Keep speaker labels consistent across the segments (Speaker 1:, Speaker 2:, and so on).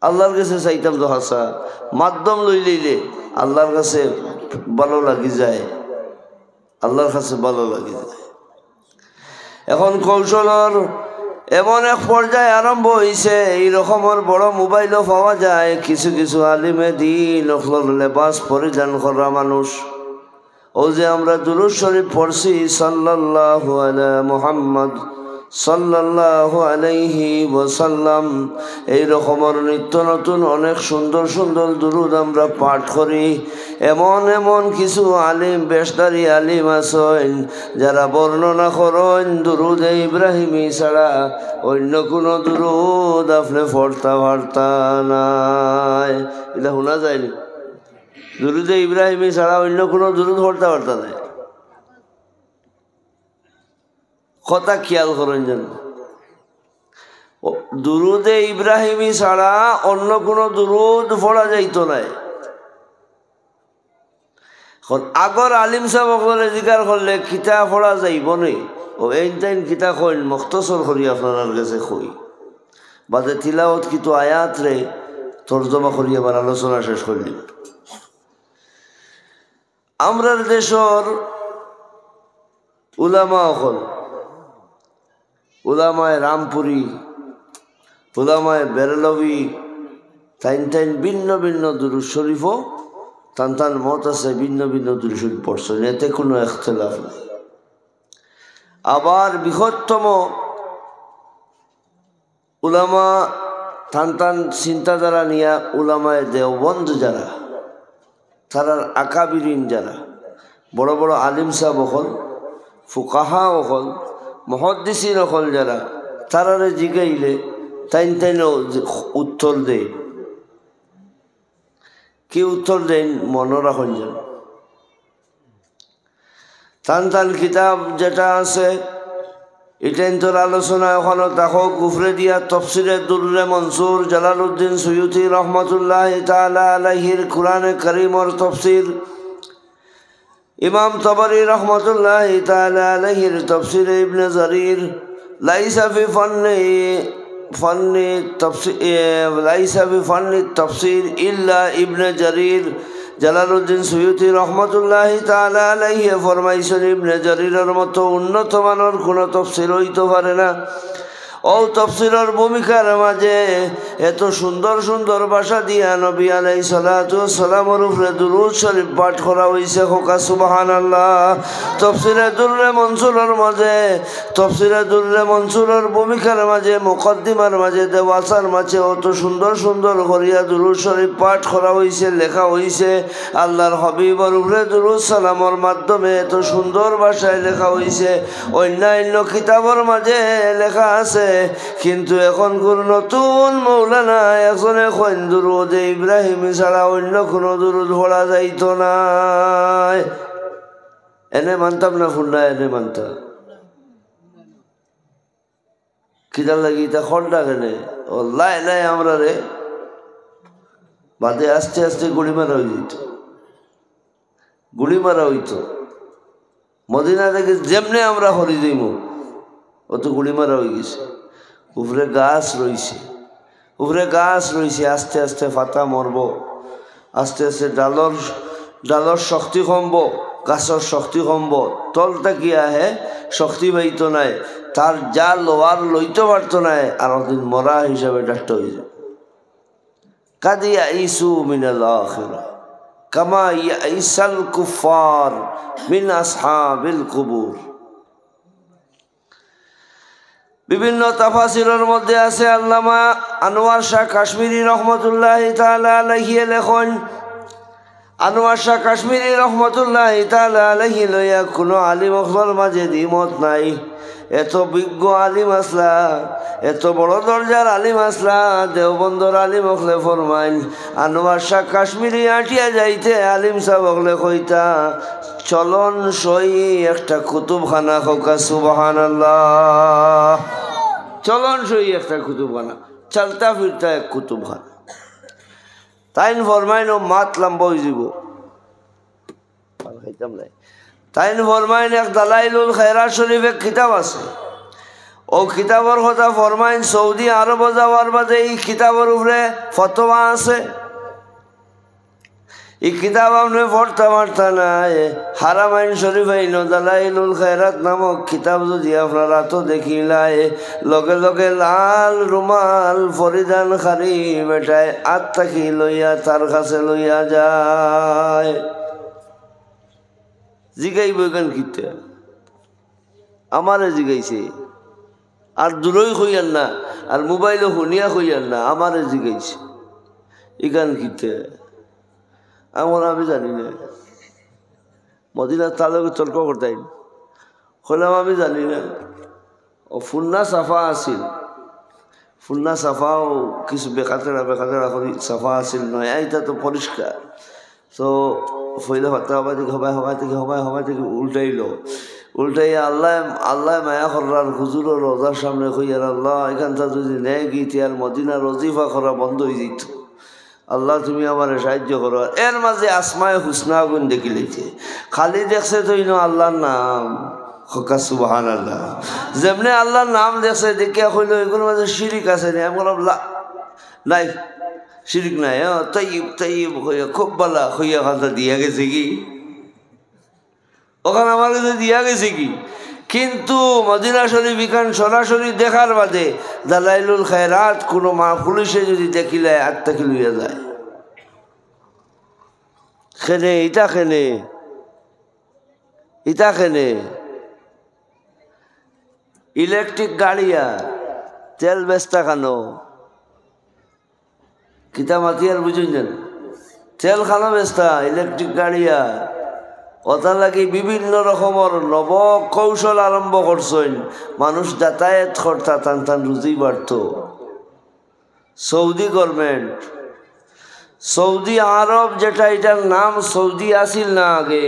Speaker 1: আল্লাহর কাছে চাইতাম তো হাসা মাধ্যম লই লইলে আল্লাহর কাছে ভালো লাগি যায়, আল্লাহর কাছে ভালো লাগি যায়। এখন কৌশলর এমন এক পর্যায়ে আরম্ভ হয়েছে, এই রকমের বড় মোবাইলও পাওয়া যায়। কিছু কিছু আলিমে দিন লেবাস পরিধান করা মানুষ, ও যে আমরা দুরূদ শরীফ পড়ছি সাল্লাল্লাহু আলা মুহাম্মদ সাল্লাল্লাহু আলাইহি ওয়াসাল্লাম, এই রকমের নিত্য নতুন অনেক সুন্দর সুন্দর দুরূদ আমরা পাঠ করি। এমন এমন কিছু আলিম বেশদারি আলিম আছেন যারা বর্ণনা করেন দুরুদে ইব্রাহিমি ছাড়া অন্য কোনো দুরুদ আপনি পড়তে পারতা নাই। এটা শোনা যায়নি, দুরুদে ইব্রাহিমি ছাড়া অন্য কোনো দুরুদ পড়তে পারতা নাই। কথা খেয়াল করেন যেন, দুরুদে ইব্রাহিমি ছাড়া অন্য কোনো দুরুদ পড়া যাইতো নাই। আগর আলিম সাহেব জিকার করলে কিতা পড়া যাইব নি, ও এই টাইম কিতা কইন মুখতসর করি আপনার কাছে কই, বাদে তিলাওয়াত কিন্তু আয়াত রে তর্জমা করি আবার আলোচনা শেষ করলি। আমরার দেশর উলামা হল উলামায় রামপুরি, উলামায় বেরলভি, তাইন তাইন ভিন্ন ভিন্ন দুরূদ শরীফও তান তান মত আছে, ভিন্ন ভিন্ন দুরূদ শরীফ পড়ছেন, এতে কোনো ইখতিলাফ নাই। আবার বৃহত্তম উলামা তান তান চিন্তাধারা নিয়া উলামায় দেওবন্দ যারা, তারার আকাবিরিন যারা বড় বড় আলিম সাহেব হল, ফুকাহা হল, মুহাদ্দিসিন হল যারা, তারারে জিগাইলে তাইন তাইনও উত্তর দেয়। কি উত্তর দেন মনে রাখুন যেন। তান তান কিতাব যেটা আছে এটাই তোর আলোচনা এখনো দেখো কুফরে দিয়া তফসিরে দুররে মনসুর জালালউদ্দিন সুয়ুতি রহমতুল্লাহ তাআলা আলাইহির কুরআনে কারীমর তফসির, ইমাম তাবারি রহমতুল্লাহ তাআলা আলাইহির তফসির ইবনে জারির, লাইসা ফি ফান্নি তফসির ইল্লা ইবনে জারির। জালালউদ্দিন সুয়ুতি রহমতুল্লাহ তাআলা আলাইহি ফরমাইছেন ইবনে জারিরের মতো উন্নত মানের কোনো তফসির হইতে পারে না। ও তফসিরের ভূমিকার মাঝে এত সুন্দর সুন্দর ভাষা দিয়া নবী আলাইহিস সালাতু ওয়াস সালামের উপরে দুরূদ শরীফ পাঠ করা হইছে। হোকা সুবহানাল্লাহ। তফসিরে দুররে মনসুরের মাঝে, তফসিরে দুররে মনসুরের ভূমিকার মাঝে, মুকদ্দিমার মাঝে, দেওয়াসার মাঝে অত সুন্দর সুন্দর করিয়া দুরূদ শরীফ পাঠ করা হইছে, লেখা হইছে। আল্লাহর হাবিবের উপরে দুরূদ সালামের মাধ্যমে এত সুন্দর ভাষায় লেখা হইছে। অন্যান্য কিতাবের মাঝে লেখা আছে, কিন্তু এখন কোন নতুন মৌলানা একজনে কইন দুরুদে ইব্রাহিমি ছাড়া অন্য কোনো দুরুদ পড়া যাইতো না। এনে মানতাম না ফুন্ডা, এনে মানতাম কিতাব লাগি তা খন্ডা কেনে ও লাই লাই আমরা রে বাদে আস্তে আস্তে গুলি মারা হয়ে যেত, গুলি মারা হইতো। মদিনা থেকে যেমনে আমরা হরি যাইব অত গুলি মারা হয়ে গেছে। উপরে গাছ রইছে, উপরে গাছ রইছে, আস্তে আস্তে পাতা মরব, আস্তে আস্তে ডালর শক্তি কমব, গাছের শক্তি কমব, তলটা কি আহে শক্তি পাইত নাই, তার যা লোয়ার লইতে পারত নাই, আর দিন মরা হিসাবে ডাক্ত হয়ে যায়। কাদিয়া ইসু মিনাল আখিরা কামা ইয়াইসাল কুফার মিন আসহাবিল কুবুর। বিভিন্ন তাফাসিরের মধ্যে আছে আল্লামা আনোয়ার শাহ কাশ্মীরি রহমতুল্লাহ তাআলা আলাইহি লেখন, আনোয়ার শাহ কাশ্মীরি রহমতুল্লাহ তাআলা আলাইহি লইয়া কোনো আলিম অখবার মাঝে দ্বিমত নাই। এত বিজ্ঞ আলিম আসলা, এত বড় দরজার আলিম আসলা, দেওবন্দর আলিম অখলে ফরমাইন আনোয়ার শাহ কাশ্মীরি আটিয়া যাইতে আলিম সাহেব অখলে কইতা চলন সই একটা কুতুবখানা। হোকা সুবহানাল্লাহ। চলন সই একটা কুতুবখানা, চলতা ফিরতা এক কুতুবখানা। তাইন ফরমাইন ও মাত লম্বা হয়ে যাব, তাইন ফরমাইন এক দালাইলুল খায়রাত শরীফ এক কিতাব আছে, ও কিতাবর কথা ফরমাইন সৌদি আরব যাওয়ার বাদে এই কিতাবের উপরে ফতোয়া আছে। এই কিতাব আপনি পড়তে পারতা নাই। হারামাইন শরীফাইন দালাইলুল খায়রাত নামক কিতাব যদি আপনারা তো দেখিলাই, লগে লগে লাল রুমাল ফরিদান খারি বেটায় আত্মাকি লইয়া তার কাছে লইয়া যায়। জিগাইব কেন কিতে? আমারে জিগাইছে, আর দূরই হইয়ান না, আর মোবাইলে শুনিয়া হইয়ান না, আমারে জিগাইছে ইগান কিতে এমন আমি জানি না। মদিনার তালকে তর্ক করতেন, হলাম আমি জানি না। ও ফুন্না সাফা আছিল, ফুন্না সাফাও কিছু বেকাতেরা করি সাফা আছিল নয়, এইটা তো পরিষ্কার। তো ফইলে হতে হবাই থেকে উল্টাই আল্লাহ মায়া করার হুজুরের রোজার সামনে কইয়ার আল্লাহ এখানটা যদি নেয় গীতি আর মদিনা রজিফা করা বন্ধ হয়ে যেত, আল্লাহ তুমি আমার সাহায্য করো। এর মাঝে আসমায় হুসনা গুণ দেখি লেছে, খালি দেখছে তো আল্লাহর নাম, সুবহান আল্লাহ। যেমনি আল্লাহর নাম দেখছে দেখিয়া কইল এগুলোর মাঝে শিরিক আছে নি? আমি বললাম নাই, শিরিক নাই। তাইব হইয়া খুব বালা হইয়া খালটা দিয়া গেছে কি, ওখানে আমার কাছে দিয়া গেছে কি। কিন্তু মদিনা শরীফ ইখান সরাসরি দেখার বাদে দালাইলুল খায়রাত কোনো পুলিশে যদি দেখিলে আত্মাকে লইয়া যায়। খেনে ইটা খেনে ইলেকট্রিক গাড়িয়া তেল বেচতা খানো কিতা মাতিয়ার বুঝুন, তেল খানো বেচতা ইলেকট্রিক গাড়িয়া। ওটা লাগি বিভিন্ন রকমের নব কৌশল আরম্ভ করছেন, মানুষ যাতায়াত করতা টান রুজি বাড়ত। সৌদি গভর্নমেন্ট, সৌদি আরব যেটা, এটার নাম সৌদি আসিল না আগে,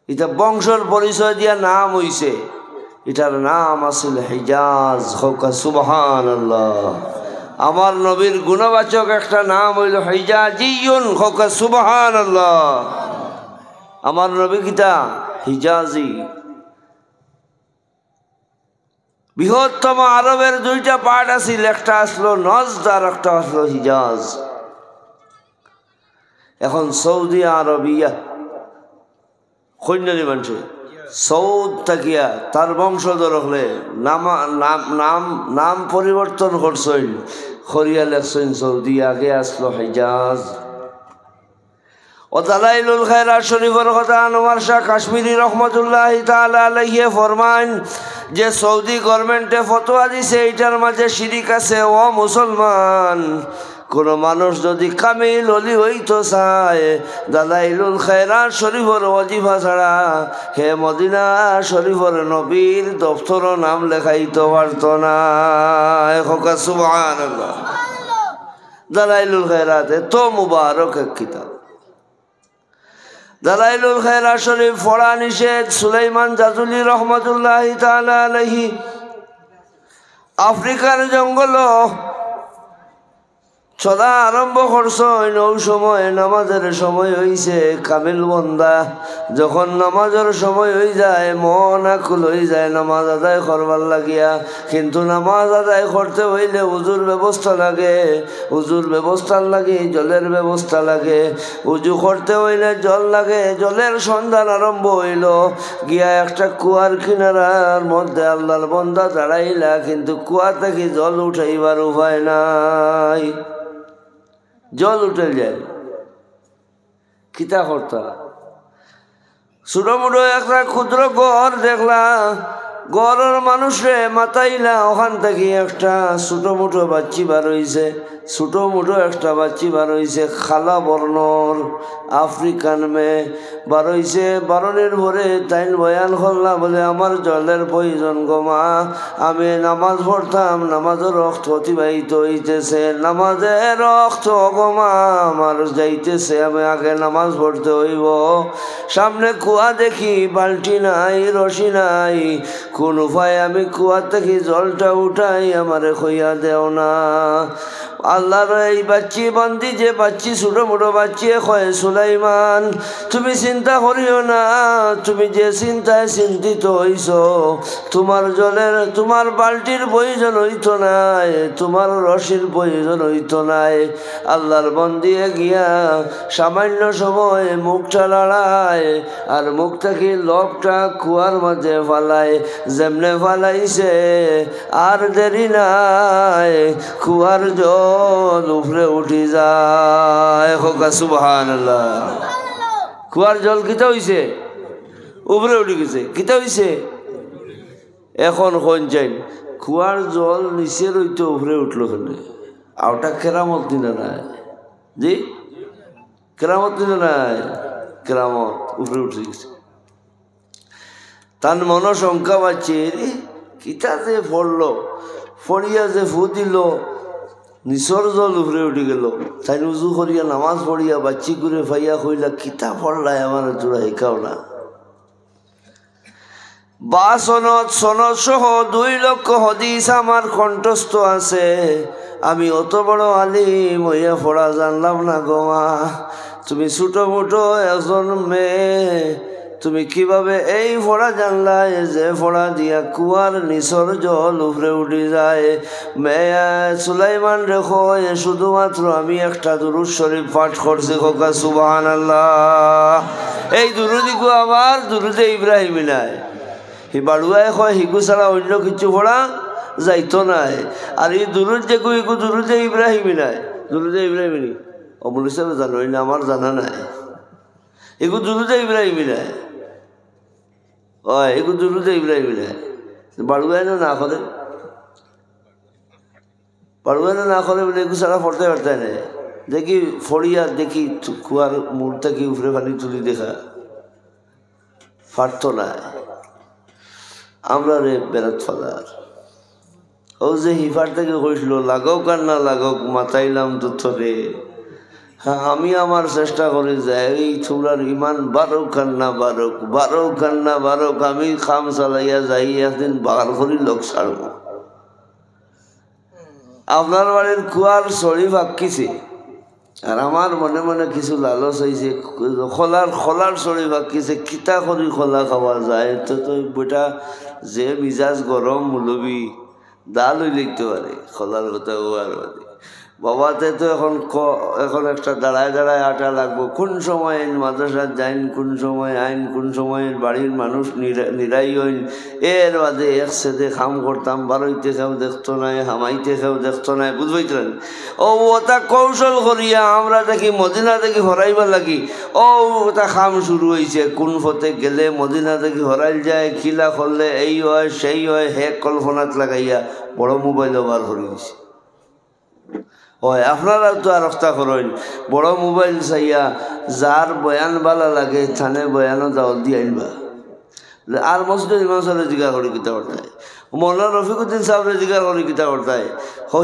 Speaker 1: এটা বংশর পরিচয় দিয়া নাম হইছে। এটার নাম আসিল হিজাজ। সুবহানাল্লাহ। আমার নবীর গুণবাচক একটা নাম হইল হিজাজিয়ুন। সুবহানাল্লাহ। আমার নবী কিতা হিজাজি। বৃহত্তম আরবের দুইটা পার্ট আছিল, একটা আসলো নজদ আর একটা আসলো হিজাজ। এখন সৌদি আরবিয়া কন্যানি মানুষে সৌদ থাকিয়া তার বংশধর হলে নাম পরিবর্তন করছেন, করিয়া লেখছেন সৌদি, আগে আসলো হিজাজ। ও দালাইলুল খায়রাত শরীফের কথা আনোয়ার শাহ কাশ্মীরি রহমতুল্লাহি তাআলা আলাইহি ফরমান যে সৌদি গভর্নমেন্টে ফতোয়া দিছে এইটার মাঝে শিরিক আছে। ও মুসলমান, কোন মানুষ যদি কামিল অলি হইতো চায়, দালাইলুল খায়রাত শরীফের ওয়াজিফা ছাড়া হে মদিনা শরীফের নবীর দফতর নাম লেখাইতে পারত না। সুবহানাল্লাহ। দালাইলুল খায়রাত এত মুবারক এক কিতাব। দালাইলুল খায়রাত শরীফ পড়া নিষেধ। সুলাইমান জাজুলি রহমতুল্লাহি তাআলা আলাইহি আফ্রিকার জঙ্গল চলা আরম্ভ করছেন। ওই সময় নামাজের সময় হইছে। কামিল বন্দা যখন নামাজের সময় হয়ে যায়, মন আকুল হয়ে যায় নামাজ আদায় করবার লাগিয়া। কিন্তু নামাজ আদায় করতে হইলে উজুর ব্যবস্থা লাগে, উজুর ব্যবস্থার লাগে জলের ব্যবস্থা লাগে। উজু করতে হইলে জল লাগে, জলের সন্ধান আরম্ভ হইল। গিয়া একটা কুয়ার কিনারার মধ্যে আল্লাহর বন্দা দাঁড়াইলা, কিন্তু কুয়া থেকে জল উঠাইবার উপায় নাই, জল উঠে যায়। কিতা করতা? ছোটো মোটো একটা ক্ষুদ্র ঘর দেখলা, ঘরের মানুষে মাতাইলা, ওখান থেকে একটা ছোটো মোটো বাচ্চি বার হইছে। ছোটো মোটো একটা বাচ্চি বার হইছে, খালা বর্ণর আফ্রিকান মেয়ে বার হইছে। বারণের ভরে তাইন বয়ান করলাম, বলে আমার জলের প্রয়োজন গো মা, আমি নামাজ পড়তাম, নামাজের রক্ত অতিবাহিত হইতেছে, নামাজের রক্ত গো মা আমার যাইতেছে, আমি আগে নামাজ পড়তে হইব। সামনে কুয়া দেখি, বালতি নাই, রশি নাই, কোন উপায় আমি কুয়া থেকে জলটা উঠাই, আমারে খইয়া দেও না। আল্লাহর এই বাচ্চি বন্দি যে বাচ্চি ছোটো মোটো বাচ্চি কয় সুলাইমান তুমি চিন্তা করিও না, তুমি যে চিন্তায় চিন্তিত হইছ তোমার জলের তোমার বালতির প্রয়োজন হইতো নাই, তোমার রশির প্রয়োজন হইতো নাই। আল্লাহর বন্দিয়ে গিয়া সামান্য সময় মুখটা লড়ায় আর মুখটাকে লবটা কুয়ার মাঝে ফালায়, যেমনে ফালাইছে আর দেরি নাই কুয়ার জল উপরে উঠি যায়। হোকা সুবহানাল্লাহ। কুয়ার জল কিতা হইছে? উপরে উঠে গেছে। কিতা হইছে? এখন কোন চাই কুয়ার জল নিচে রইতে উপরে উঠলো কেনে? আওটা কেরামত দিনা নাই জি, কেরামত দিনা নাই, কেরামত উপরে উঠে গেছে। তার মনশঙ্কা পাচ্ছে কিতা যে ফড়লো, ফড়িয়া যে ফু দিল নিচর জল উপরে উঠে গেল। তাই উজু করিয়া নামাজ পড়িয়া বাচ্চি করে ফাইয়া কইলা কিতা ফড়লাই আমার তোরা শিখাও না। বা সনদ সহ 2 লক্ষ হদিস আমার কণ্ঠস্থ আছে। আমি অত বড় আলিম হইয়া পড়া জানলাম না গো মা। তুমি ছোটো মোটো একজন মেয়ে, তুমি কিভাবে এই ফোড়া জানলাই যে ফোড়া দিয়া কুয়ার নিচর জল উপরে উঠে যায়? মেয়া সুলাইমান রেখো শুধুমাত্র আমি একটা দুরূদ শরীফ পাঠ করছি। খোকা সুবহানাল্লাহ। এই দুরূদিগু আবার দুরূদে ইব্রাহিমী নাই। হি বাড়ুয়ায় কয় হিগু ছাড়া অন্য কিছু পড়া যাইতো নাই। আর এই দুরূদ যে ইগু দুরূদে ইব্রাহিমী নাই। দুরূদে ইব্রাহিমী নি অমল হিসাবে জানো না, আমার জানা নাই। এগু দুরূদে ইব্রাহিমী নাই। এগু দুরূদে ইব্রাহিমী নাই। বাড়ুয়ায় না করে, বাড়ুয়ায় না করে বলে এগু ছাড়া পড়তে পারতে না। দেখি ফড়িয়া দেখি কুয়ার মুড় থেকে উপরে পানি তুলি দেখা পারত না। আমরা রে বেড়াত ফাদার ও যে হিফার থেকে কইছিল লাগাওক আর না লাগাওক মাথাইলাম তো থরে। হ্যাঁ আমি আমার চেষ্টা করি যাই এই তোমরার ইমান বারোক আর না বারোক, বারোক আর না বারোক আমি খাম চালাইয়া যাই একদিন বার করি লোক ছাড়ব। আপনার বাড়ির কুয়ার শরীফ আঁকিছে আর আমার মনে মনে কিছু লালচ হয়েছে, খোলার শরীফ আঁকিছে কিতা করি খোলা খাওয়া যায়। তো বইটা যে মিজাজ গরম মুলবি ডাল হয়ে লিখতে পারে খোলার কথা হওয়ার বাদে। বাবাতে তো এখন একটা দাঁড়ায় দাঁড়ায় আটা লাগবো। কোন সময় মাদ্রাসার যাইন, কোন সময় আইন, কোন সময় বাড়ির মানুষ নিরাই হইন। এর বাদে একসাথে খাম করতাম, বারোইতে খেয়েও দেখতো নাই, হামাইতে খেয়েও দেখতো নাই। বুঝবইতেন ও ওটা কৌশল করিয়া আমরা দেখি মদিনা দেখি হরাইবার লাগি। ও ওটা খাম শুরু হয়েছে, কোন পথে গেলে মদিনা দেখি হরাইল যায়, খিলা করলে এই হয় সেই হয়, হে কল্পনাত লাগাইয়া বড় মোবাইলও বার করে দিছে। হয় আপনারা তো আর রক্ষা করেন বড় মোবাইল চাইয়া যার বয়ান বালা লাগে থানে বয়ানও দাওয়াত দিয়ে আনবা। আর মসজিদ ইমাম সাহেব জিজ্ঞা করি কিতা করতায়, মৌলানা রফিকুদ্দিন সাহেবরে জিজ্ঞা করি কিতা করতায়,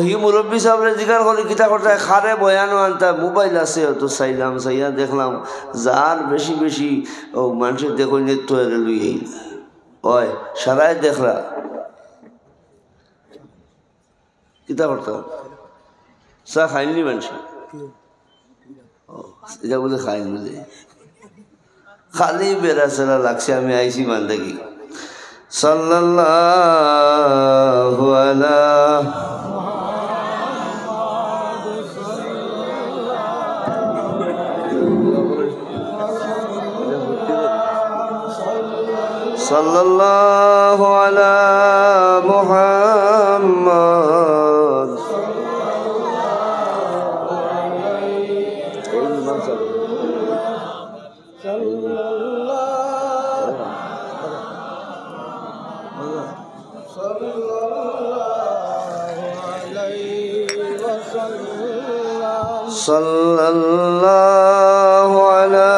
Speaker 1: হি মুরব্বী সাহেবরে জিজ্ঞা করি কিতা করতায়। খারে বয়ানও আনতা মোবাইল আছে তো চাইলাম, চাইয়া দেখলাম যার বেশি বেশি ও মানুষের দেখুন তো লুই এই হয় সারাই দেখলা কিতা করতাম। চা খাইনি মানুষ এটা বলে খাইন বলে খালি বেড়া চেরা লাগছে। আমি আইসি মান দেখি সাল্লাল্লাহু আলা সাল্লাল্লাহু আলা মুহাম্মদ সাল্লাল্লাহু আলা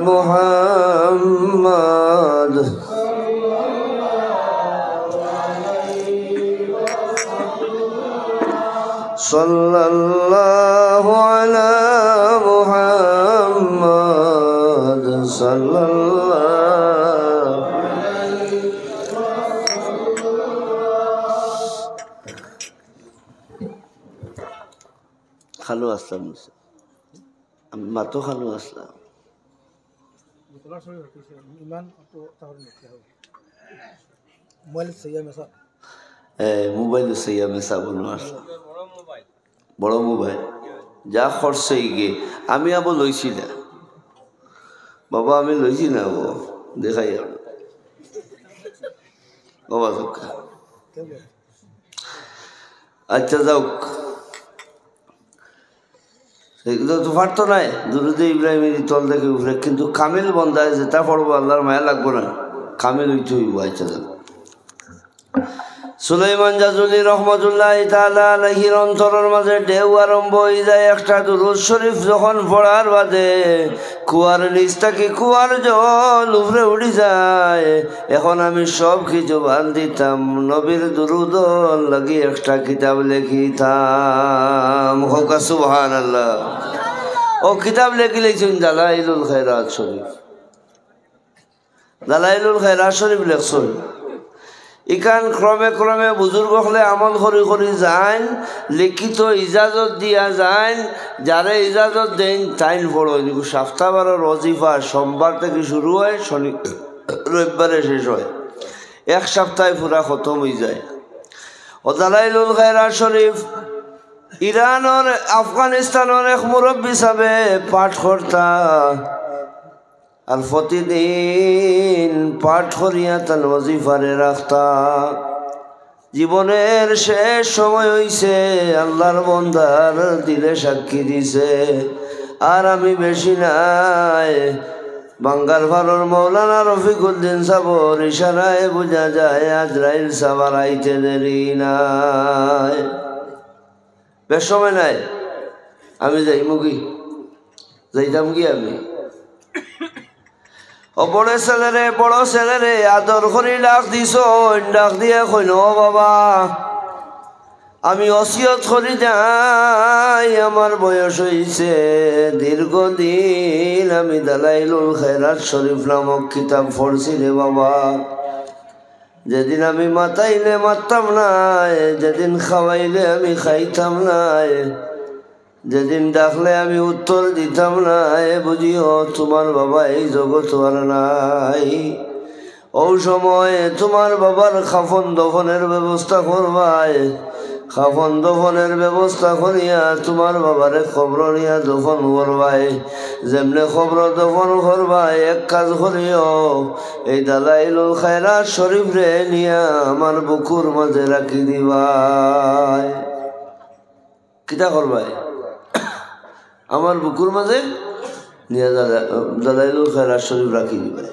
Speaker 1: মুহাম্মদ সাল্লাল্লাহু আলা মুহাম্মদ সাল্লাল্লাহু খালু আসলাম, আমি মাতো খালু আসলাম। মোবাইল সাইয়া মেসা বলুন আসলাম, বড় মোবাইল যা খরচ গিয়ে আমি আবার লইছি না বাবা, আমি লইছি না ও দেখাই বাবা। আচ্ছা যাওক, এগুলো তো পারতো নাই দুরুদে ইব্রাহিমের তল দেখে উঠে, কিন্তু কামিল বন্ধায় যেটা পড়বো আল্লাহর মায়া লাগবো না, কামিল হইতে হইব। আচ্ছা যাক, সুলাইমান জাজুলি রহমতুল্লাহ তাআলা আলাইহির অন্তরের মাঝে ঢেউ আরম্ভ হয়ে যায়। একটা দুরূদ শরীফ যখন পড়ার বাদে কুয়ার নিচ থেকে কুয়ার জল উপরে উঠে যায়। এখন আমি সব কিছু বাদ দিতাম, নবীর দুরূদ লাগি একটা কিতাব লিখিতাম। হোক সুবহানাল্লাহ। ও কিতাব লিখিলেছেন দালাইলুল খায়রাত শরীফ, দালাইলুল খায়রাত শরীফ লেখছেন। ইখান ক্রমে ক্রমে বুজুর্গ হলে আমল করি করি যান, লিখিত ইজাজত দিয়া যান। যারা ইজাজত দেন তাইন পড়ো। সপ্তাহবারের ওজিফা সোমবার থেকে শুরু হয়, শনি রবিবারে শেষ হয়, এক সপ্তাহে পুরা খতম হয়ে যায়। ও দালাইলুল খায়রাত শরীফ ইরানের আফগানিস্তানের এক মুরব্বী সাহেবে পাঠ করতা, আর প্রতিদিন পাঠ করিয়া তার ওজিফারে রাখতা। জীবনের শেষ সময় হইছে, আল্লাহর বন্দার দিলে সাক্ষী দিছে। আর আমি বেশি নাই, বাঙ্গাল ভারর মৌলানা রফিকুদ্দিন সাবর ইশারায় বোঝা যায় আজরাইল সাবার আইতে দেরি নাই, বেশ সময় নাই। আমি যাইমুখী যাইতাম কি আমি ও বড় ছেলেরে আদর করে ডাক দিছ, ডাক দিয়ে কইল ও বাবা আমি ওসিয়ত করি যাই, আমার বয়স হইছে দীর্ঘদিন আমি দালাইলুল খায়রাত শরীফ নামক কিতাব পড়ছি রে বাবা। যেদিন আমি মাতাইলে মারতাম নাই, যেদিন খাওয়াইলে আমি খাইতাম নাই, যেদিন ডাকলে আমি উত্তর দিতাম না, বুঝিও তোমার বাবা এই জগৎ আর নাই। ও সময় তোমার বাবার খাফন দফনের ব্যবস্থা করবাই, খাফন দফনের ব্যবস্থা করিয়া তোমার বাবারে খবর নিয়া দফন করবাই। যেমনে খবর দফন করবাই এক কাজ করিও, এই দালাইলুল খায়রাত শরীফ রে নিয়া আমার বুকুর মাঝে রাখি দিবাই। কিতা করবাই? আমার বুকুর মাঝে নিয়ে দালাইলুল খায়রাত শরীফ রাখি দিবে।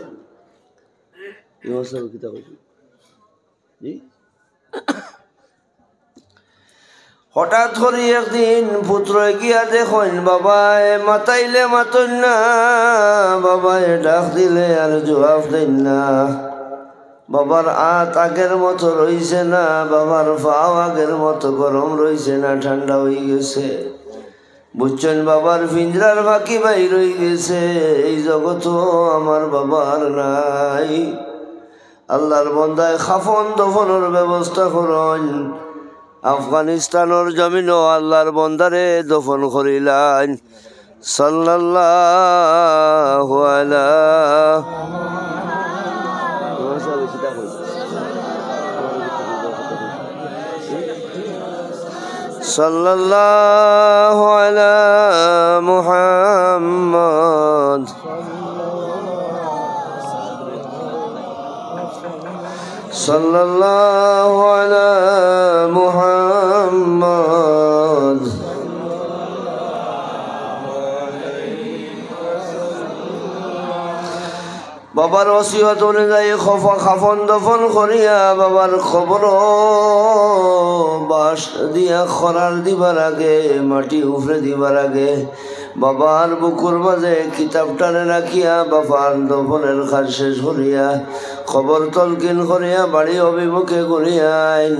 Speaker 1: হঠাৎ করে একদিন পুত্র গিয়া দেখেন বাবায় মাতাইলে মাতন না, বাবায় ডাক দিলে আর জবাব দেন না। বাবার হাত আগের মতো রইছে না, বাবার পাও আগের মতো গরম রইছে না, ঠান্ডা হয়ে গেছে। বুঝছেন বাবার পিঞ্জরার বাকি বাইর হয়ে গেছে, এই জগৎ আমার বাবার নাই। আল্লাহর বন্দায় খাফন দফনের ব্যবস্থা করেন। আফগানিস্তানের জমিনও আল্লাহর বন্দারে দফন করিলেন। সাল্লাল্লাহু আলা সাল্লাল্লাহু আলা মুহাম্মদ সাল্লাল্লাহু আলা মুহাম্মদ। বাবার ওসিয়ত অনুযায়ী খাফন দফন করিয়া বাবার খবর বাস দিয়া খরার দিবার আগে, মাটি উফরে দিবার আগে বাবার বুকুর মাঝে কিতাবটানে রাখিয়া বাবার দফনের কাজ শেষ করিয়া খবর তলকিন করিয়া বাড়ি অভিমুখে করিয়াইন।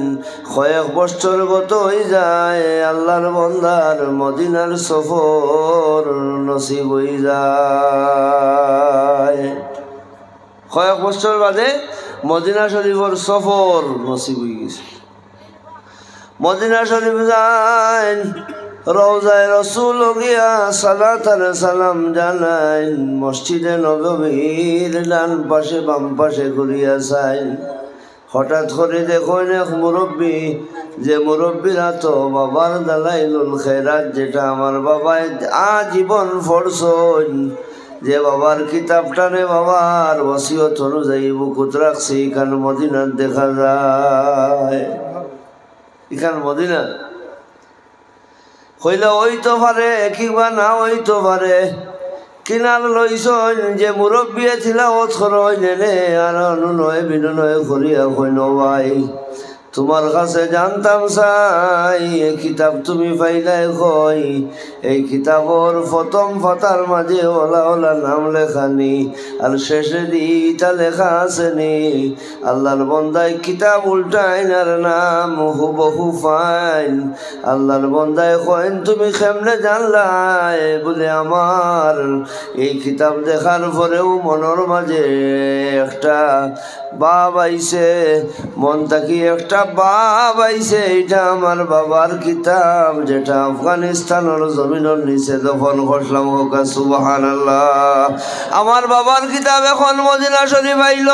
Speaker 1: কয়েক বছর গত হয়ে যায়, আল্লাহর বন্দার মদিনার সফর নসিব হয়ে যায়। কয়েক বছর বাদে মদিনা শরীফের সফর নসিব হয়ে গেছে। মদিনা শরীফ যান, রওজায়ে রসুল গিয়া সালাত আর সালাম জানাইন, মসজিদে নববীর ডান পাশে বাম পাশে ঘুরিয়া চাইন। হঠাৎ করে দেখুন এক মুরব্বী, যে মুরব্বীরা তো বাবার দালাইলুল খেরাত, যেটা আমার বাবায় আজীবন পড়ছন, যে বাবার কিতাবটানে বাবার ওসিয়ত অনুযায়ী বুকুত রাখছে, এখান মদিনার দেখা যায়। এখান মদিনা হইলে হইতে পারে, কিংবা না হইতে পারে। কিনার লইছন যে মুরব্বী ছিলা ও থর নেনে আর অনুনয় বিনয় করিয়া কইল, ভাই তোমার কাছে জানতাম চাই, এই কিতাব তুমি পাইলাই কই? এই কিতাবর প্রথম পাতার মাঝে ওলা ওলা নাম লেখানি, আর শেষে দিটা লেখা আসেনি আল্লাহর বন্দায় কিতাব উল্টাইন আর নাম হুবহু ফাইন। আল্লাহর বন্দায় কইন তুমি কেমনে জানলাই? বলে আমার এই কিতাব দেখার পরেও মনের মাঝে একটা ভাব আইছে, মন থাকি একটা ভাব আইছে, এটা আমার বাবার কিতাব, যেটা আফগানিস্তানের জমিনের নিচে দফন করলাম। হোক সুবহানাল্লাহ। আমার বাবার কিতাব এখন মদিনা শরীফ আইল।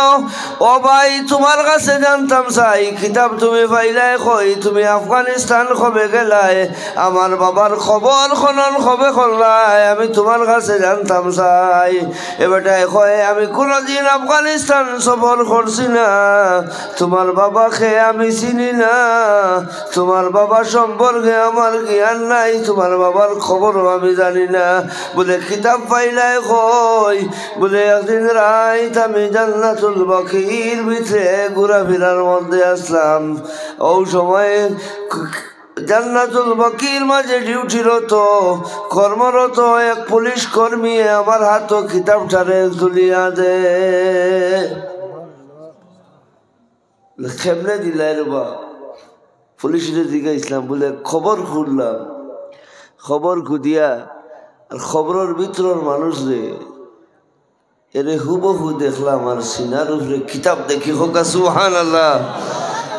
Speaker 1: ও ভাই তোমার কাছে জানতাম চাই, কিতাব তুমি পাইলাই কই? তুমি আফগানিস্তান কবে গেলাই? আমার বাবার খবর খনন কবে করলাই? আমি তোমার কাছে জানতাম চাই। এবারটাই কয় আমি কোনোদিন আফগানিস্তান সফর করছি না, তোমার বাবাকে আমি চিনি না, তোমার বাবা সম্পর্কে আমার জ্ঞান নাই, তোমার বাবার খবরও আমি জানি না। বলে কিতাব পাইলাই কই? বলে একদিন রাত আমি জান্নাতুল বাকির ভিতরে ঘোরাফেরার মধ্যে আসলাম। ও সময় জান্নাতুল বাকির মাঝে ডিউটিরত কর্মরত এক পুলিশ কর্মী আমার হাত কিতাবটারে তুলিয়া দে। কেমনে দিলাই রবা? পুলিশের দিকে ইসলাম বলে খবর খুঁজলাম, খবর খুঁদিয়া আর খবরের ভিতরের মানুষ রে এরে হুবহু দেখলাম, আর সিনার উপরে কিতাব দেখি। হোক সুবহানাল্লাহ।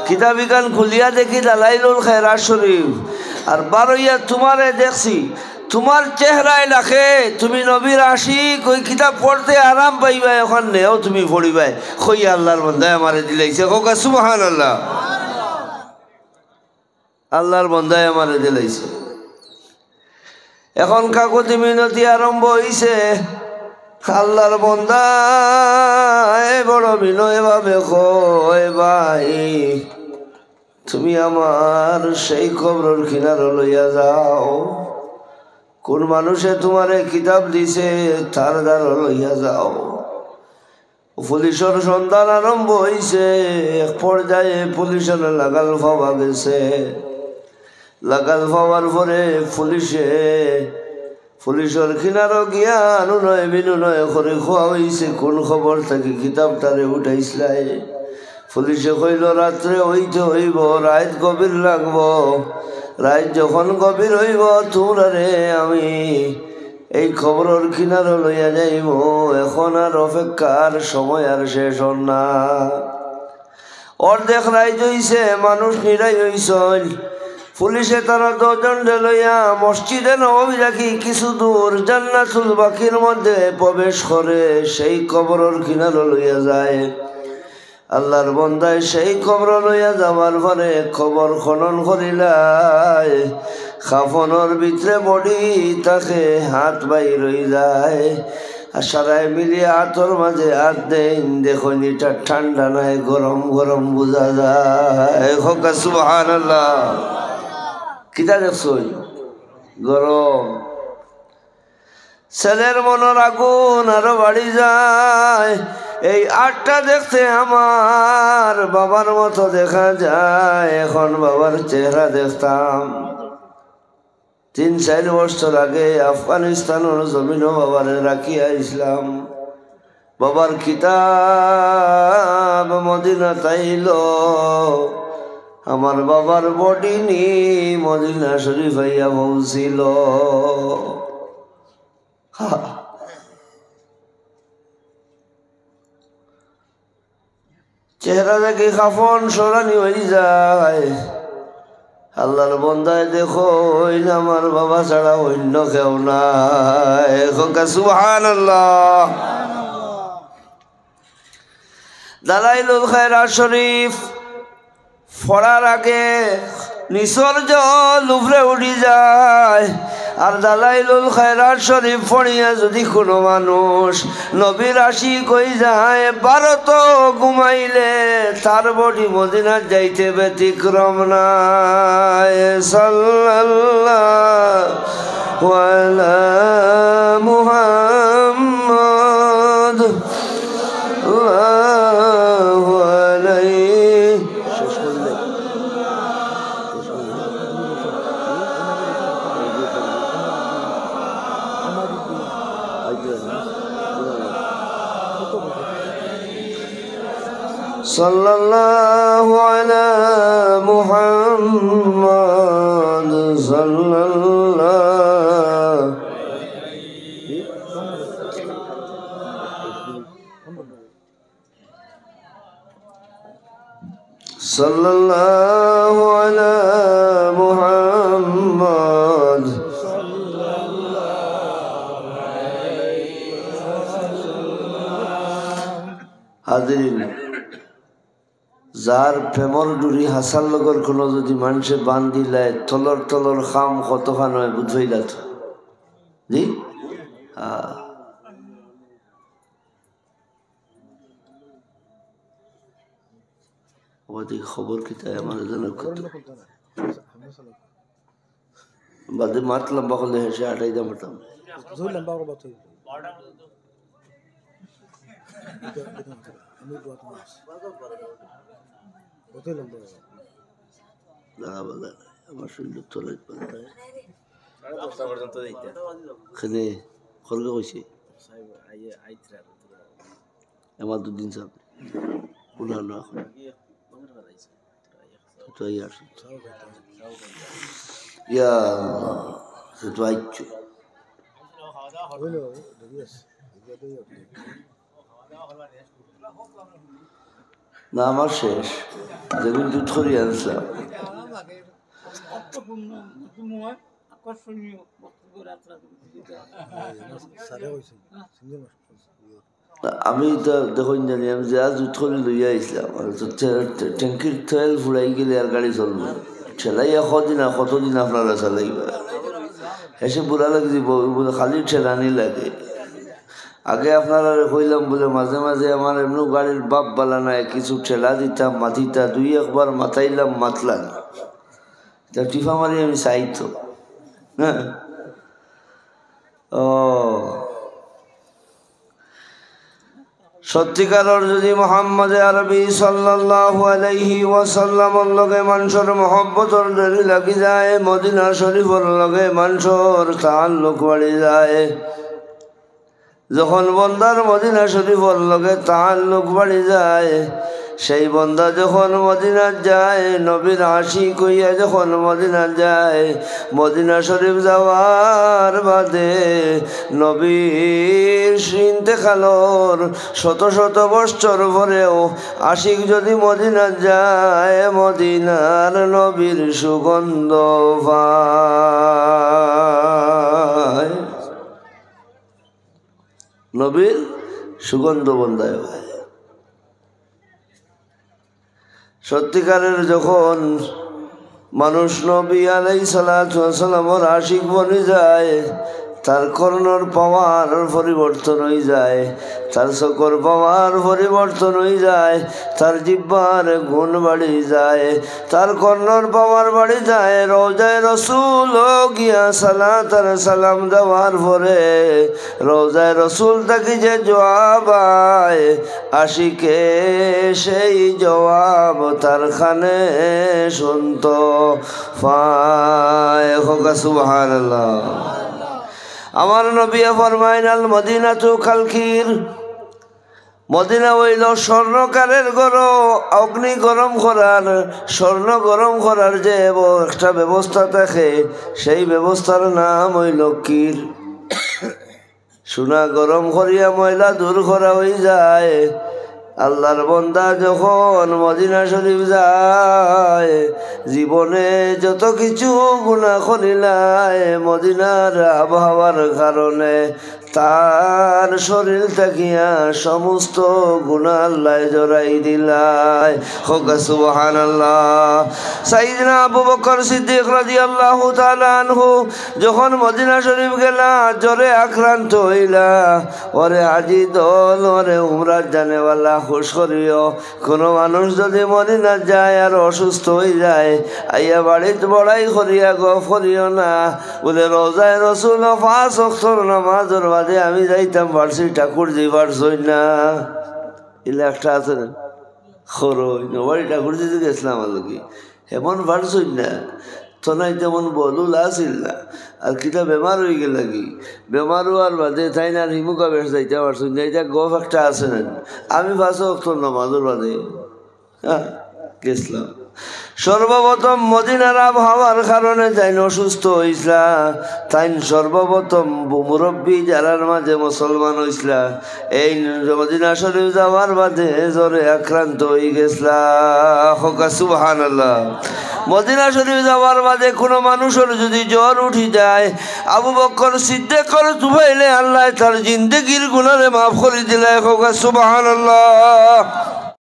Speaker 1: কিতাব ইকান খুলিয়া দেখি দালাইলুল খেরাত শরীফ, আর বারইয়া তোমারে দেখছি, তোমার চেহারায় লাখে তুমি নবীর আশিক, ওই কিতাব পড়তে আরাম পাইবা, এখন নেও তুমি পড়িবাই। কই আল্লাহর বন্দায় আমারে দিলাইছে। হোক সুবহানাল্লাহ। আল্লাহর বন্দায় আমারে দিলাইছে। এখন কাকুতি মিনতি আরম্ভ হইছে। আল্লাহর বন্দা বড় বিনয় ভাবে কয়, ভাই তুমি আমার সেই কবরের কিনারে লইয়া যাও, কোন মানুষে তোমারে কিতাব দিছে তার দ্বারা লইয়া যাও। পুলিশের সন্ধান আরম্ভ হইছে। এক পর্যায়ে পুলিশের লাগাল পাওয়া গেছে। লাগাল পাওয়ার পরে পুলিশের কিনারও গিয়া অনুনয় বিনুনয় করে খোয়া হয়েছে, কোন খবর থেকে কিতাবটারে উঠাইছিলাই? পুলিশে কইল রাত্রে হইতে হইব, রাত গভীর লাগব, রাত যখন গভীর হইব তোমরা রে আমি এই খবরের কিনারও লইয়া যাইব, এখন আর অপেক্ষার সময় আর শেষ না। অর্ধেক রাত হইছে, মানুষ নিরাই হইছেন। পুলিশে তারা 10 জন লইয়া মসজিদে নববী রাখি কিছু দূর জান্নাতুল বাকির মধ্যে প্রবেশ করে সেই কবরের কিনারে লইয়া যায়। আল্লাহর বন্দায় সেই কবর লইয়া যাবার পরে খবর খনন করিলাই, খাফনের ভিতরে বডি তাকে হাত বাইর হয়ে যায়। আর সারাই মিলিয়ে হাতর মাঝে হাত দেন, দেখুন এটা ঠান্ডা নাই, গরম গরম বোঝা যায়। হোক সুবহানাল্লাহ। কিতা দেখছই? গরম। ছেলের মনের আগুন আরো বাড়ি যায়। এই আটটা দেখতে আমার বাবার মতো দেখা যায়। এখন বাবার চেহারা দেখতাম 3-4 বছর আগে আফগানিস্তানের জমিনও বাবারে রাখিয়া ইসলাম। বাবার কিতাব মদিনা তাইল, আমার বাবার বডি নি মদিনা শরীফ আইয়া পৌঁছিল। চেহারা দেখে কাফন সরানি হয়ে যায়। আল্লাহর বন্দায় দেখো আমার বাবা ছাড়া অন্য কেউ নাই। সুবহানাল্লাহ। দালাইলুল খায়রাত শরীফ পড়ার আগে নিসর জল উপরে উঠি যায়। আর দালাইলুল খায়রাত শরীফ পড়িয়া যদি কোনো মানুষ নবীর আশিক হয়ে যায়, ভারত ঘুমাইলে তার বডি মদিনার যাইতে ব্যতিক্রম নাই। সাল্লাল্লাহু আলা মুহাম্মদ সাল্লাল্লাহু আলাইহি। সাল্লাল্লাহু আলা মুহাম্মদ সাল্লাল্লাহু সাল্লাল্লাহু আলা মুহাম্মদ। হাজিরিন, যার প্রেমর ডুরি হাসার লগর কোনো যদি মানুষে বান্ধিলে তলর তলর খাম কতখান হয় বুঝইলা তো? জি হ্যাঁ। খবর কি তাই আমার বাদে মাত লম্বা করলে হেসে আটাই দাম আমার শরীর তোলে খরগ কইছে আমার দুদিন চাপ পুরানো এখন না আমার শেষ যেদিন দুধ করি আনছিলাম। আমি তো দেখুন জানি আমি যে আজ দুধ করে লইয়া আইসলাম, ট্যাঙ্কির তেল ফুরাই গেলে আর গাড়ি চলবে ঠেলাইয়া কতদিন আপনারা চালাইবা। এসে বুড়া লাগছে বলে খালি ঠেলানি লাগে। আগে আপনারা কইলাম বলে মাঝে মাঝে আমার এমনি গাড়ির বাপ বালা নাই, কিছু ঠেলা দিতাম মাথিতা, দুই একবার মাথাইলাম মাতলা না, তা টিফা মারি আমি চাইতো। হ্যাঁ ও সত্যিকারের যদি মুহাম্মদ আরবি সাল্লাল্লাহু আলাইহি ওয়াসাল্লামর লগে মানুষের মহব্বতর ডরি লাগি যায়, মদিনা শরীফের লগে মানুষের তাআল্লুক বাড়ি যায়। যখন বন্দার মদিনা শরীফের লগে তাআল্লুক বাড়ি যায়, সেই বন্দা যখন মদিনা যায়, নবীর আশিক হইয়া যখন মদিনা যায়, মদিনা শরীফ যাওয়ার বাদে নবীর ইন্তেকালর শত শত বৎসর পরেও আশিক যদি মদিনা যায়, মদিনার নবীর সুগন্ধ পায়, নবীর সুগন্ধ বন্দায় হয়। সত্যিকারের যখন মানুষ নবী আলাইহিস সালাতু ওয়াস সালামের আশিক বনে যায়, তার কর্ণর পাওয়ার পরিবর্তন হয়ে যায়, তার চোখের পাওয়ার পরিবর্তন হয়ে যায়, তার জিহ্বার গুণ বাড়ি যায়, তার কর্ণর পাওয়ার বাড়ি যায়। রওজায় রসুল গিয়া সালাত আর সালাম দেওয়ার পরে রওজায় রসুল তাকে যে জবাব আয়, আশিকে সেই জবাব তার খানে শুনত পায়। সুবহানাল্লাহ। আমার নবী ফরমাইন আল মদিনাতু খালকির, মদিনা হইল স্বর্ণকারের ঘর। অগ্নি গরম করার, স্বর্ণ গরম করার যে একটা ব্যবস্থা থাকে, সেই ব্যবস্থার নাম হইল কির। সোনা গরম করিয়া ময়লা দূর করা হয়ে যায়, আল্লাহর বান্দা যখন মদিনা শরীফ যায় জীবনে যত কিছু গুনাহ করিলায় মদিনার আবহাওয়ার কারণে তার শরীর থাকিয়া সমস্ত গুনাহ আল্লাহ জড়াই দিলায়। হোক সুবহানাল্লাহ। সাইয়েদনা আবু বকর সিদ্দিক রাদিয়াল্লাহু তাআলা আনহু যখন মদিনা শরীফ গেলা জ্বরে আক্রান্ত হইলা, ওরে আজি দল ওরে উমরাত জানেওয়ালা খুশ করিও, কোনো মানুষ যদি মদিনা যায় আর অসুস্থ হয়ে যায় আইয়া বাড়িতে বড়াই করিয়া গফ করিও না, বলে রোজায় রসুল 5 ওয়াক্ত নামাজের বাদে আমি যাইতাম পারছি ঠাকুর জি পারছই না। এলে একটা আছে না খরই বাড়ি ঠাকুর জি গেছিলাম আলোকে এমন পারছই না, তো নাই তেমন বলুল আসিল না। আর কিটা বেমার হয়ে গেল কি বেমার হওয়ার বাদে তাই না আর হিমুকা বেশ যাইতে পারছই না, এটা গফ একটা আছে না। আমি 5 ওয়াক্ত নামাজের বাদে গেছিলাম। সর্বপ্রথম মদিনার আবহাওয়ার কারণে যাই অসুস্থ হইসলা, তাই সর্বপ্রথম মুরব্বী যারার মাঝে মুসলমান হইসলা, এই মদিনা শরীফ যাওয়ার বাদে জ্বরে আক্রান্ত হয়ে গেছলা। সুবহানাল্লাহ। মদিনা শরীফ যাওয়ার বাদে কোনো মানুষের যদি জ্বর উঠি যায়, আবু বকর সিদ্দিকর তুফাইলে আল্লাহ তার জিন্দেগির গুনাহে মাফ করে দিলে। সুবহানাল্লাহ।